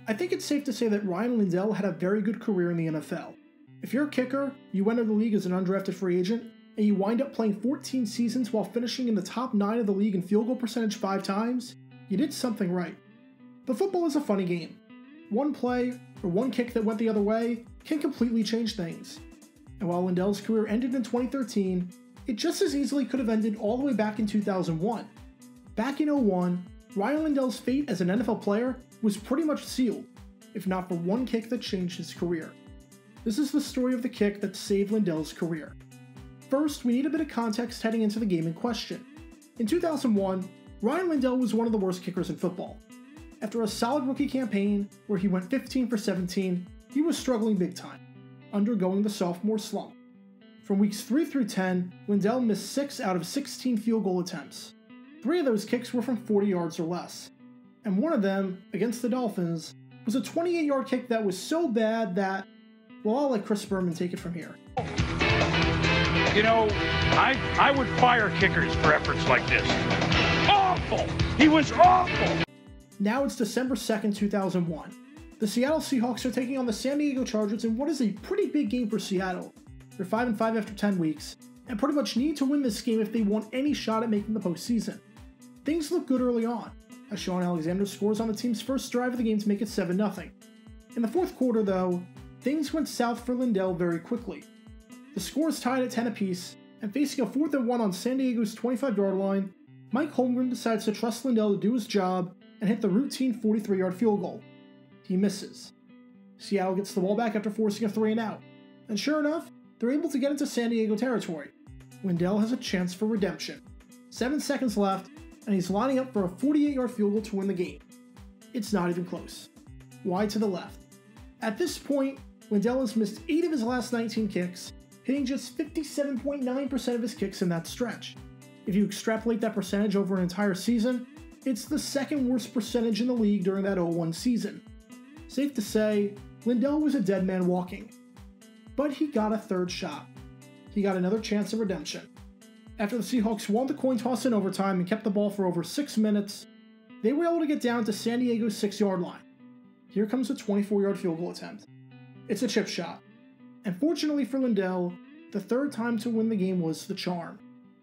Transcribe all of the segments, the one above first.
I think it's safe to say that Rian Lindell had a very good career in the NFL. If you're a kicker, you enter the league as an undrafted free agent, and you wind up playing 14 seasons while finishing in the top 9 of the league in field goal percentage 5 times, you did something right. But football is a funny game. One play, or one kick that went the other way, can completely change things. And while Lindell's career ended in 2013, it just as easily could have ended all the way back in 2001. Back in 2001, Rian Lindell's fate as an NFL player was pretty much sealed, if not for one kick that changed his career. This is the story of the kick that saved Lindell's career. First, we need a bit of context heading into the game in question. In 2001, Rian Lindell was one of the worst kickers in football. After a solid rookie campaign where he went 15 for 17, he was struggling big time, undergoing the sophomore slump. From weeks 3 through 10, Lindell missed 6 out of 16 field goal attempts. 3 of those kicks were from 40 yards or less. And one of them, against the Dolphins, was a 28-yard kick that was so bad that, well, I'll let Chris Berman take it from here. You know, I would fire kickers for efforts like this. Awful! He was awful! Now it's December 2nd, 2001. The Seattle Seahawks are taking on the San Diego Chargers in what is a pretty big game for Seattle. They're 5-5 after 10 weeks, and pretty much need to win this game if they want any shot at making the postseason. Things look good early on, as Sean Alexander scores on the team's first drive of the game to make it 7-0. In the fourth quarter, though, things went south for Lindell very quickly. The score is tied at 10 apiece, and facing a 4th and 1 on San Diego's 25-yard line, Mike Holmgren decides to trust Lindell to do his job and hit the routine 43-yard field goal. He misses. Seattle gets the ball back after forcing a 3-and-out, and sure enough, they're able to get into San Diego territory. Lindell has a chance for redemption. 7 seconds left, and he's lining up for a 48-yard field goal to win the game. It's not even close. Wide to the left. At this point, Lindell has missed 8 of his last 19 kicks, hitting just 57.9% of his kicks in that stretch. If you extrapolate that percentage over an entire season, it's the second worst percentage in the league during that 0-1 season. Safe to say, Lindell was a dead man walking. But he got a third shot. He got another chance of redemption. After the Seahawks won the coin toss in overtime and kept the ball for over 6 minutes, they were able to get down to San Diego's 6-yard line. Here comes a 24-yard field goal attempt. It's a chip shot. And fortunately for Lindell, the third time to win the game was the charm.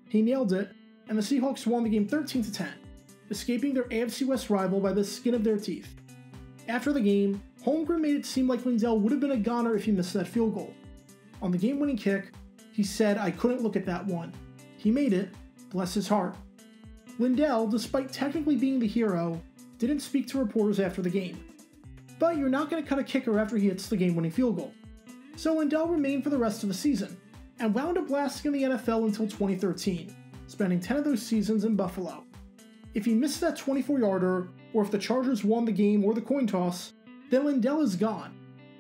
He nailed it, and the Seahawks won the game 13-10, escaping their AFC West rival by the skin of their teeth. After the game, Holmgren made it seem like Lindell would have been a goner if he missed that field goal. On the game-winning kick, he said, "I couldn't look at that one." He made it, bless his heart. Lindell, despite technically being the hero, didn't speak to reporters after the game. But you're not going to cut a kicker after he hits the game-winning field goal. So Lindell remained for the rest of the season, and wound up lasting in the NFL until 2013, spending 10 of those seasons in Buffalo. If he missed that 24-yarder, or if the Chargers won the game or the coin toss, then Lindell is gone,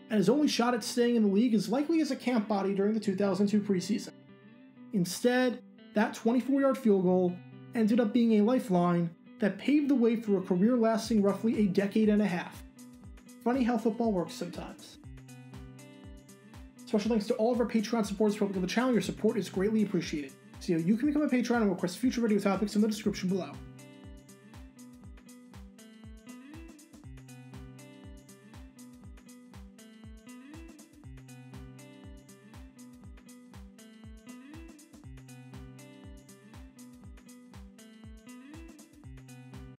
and his only shot at staying in the league is likely as a camp body during the 2002 preseason. Instead, that 24-yard field goal ended up being a lifeline that paved the way for a career lasting roughly a decade and a half. Funny how football works sometimes. Special thanks to all of our Patreon supporters for helping the channel. Your support is greatly appreciated. So you can become a patron and request future video topics in the description below.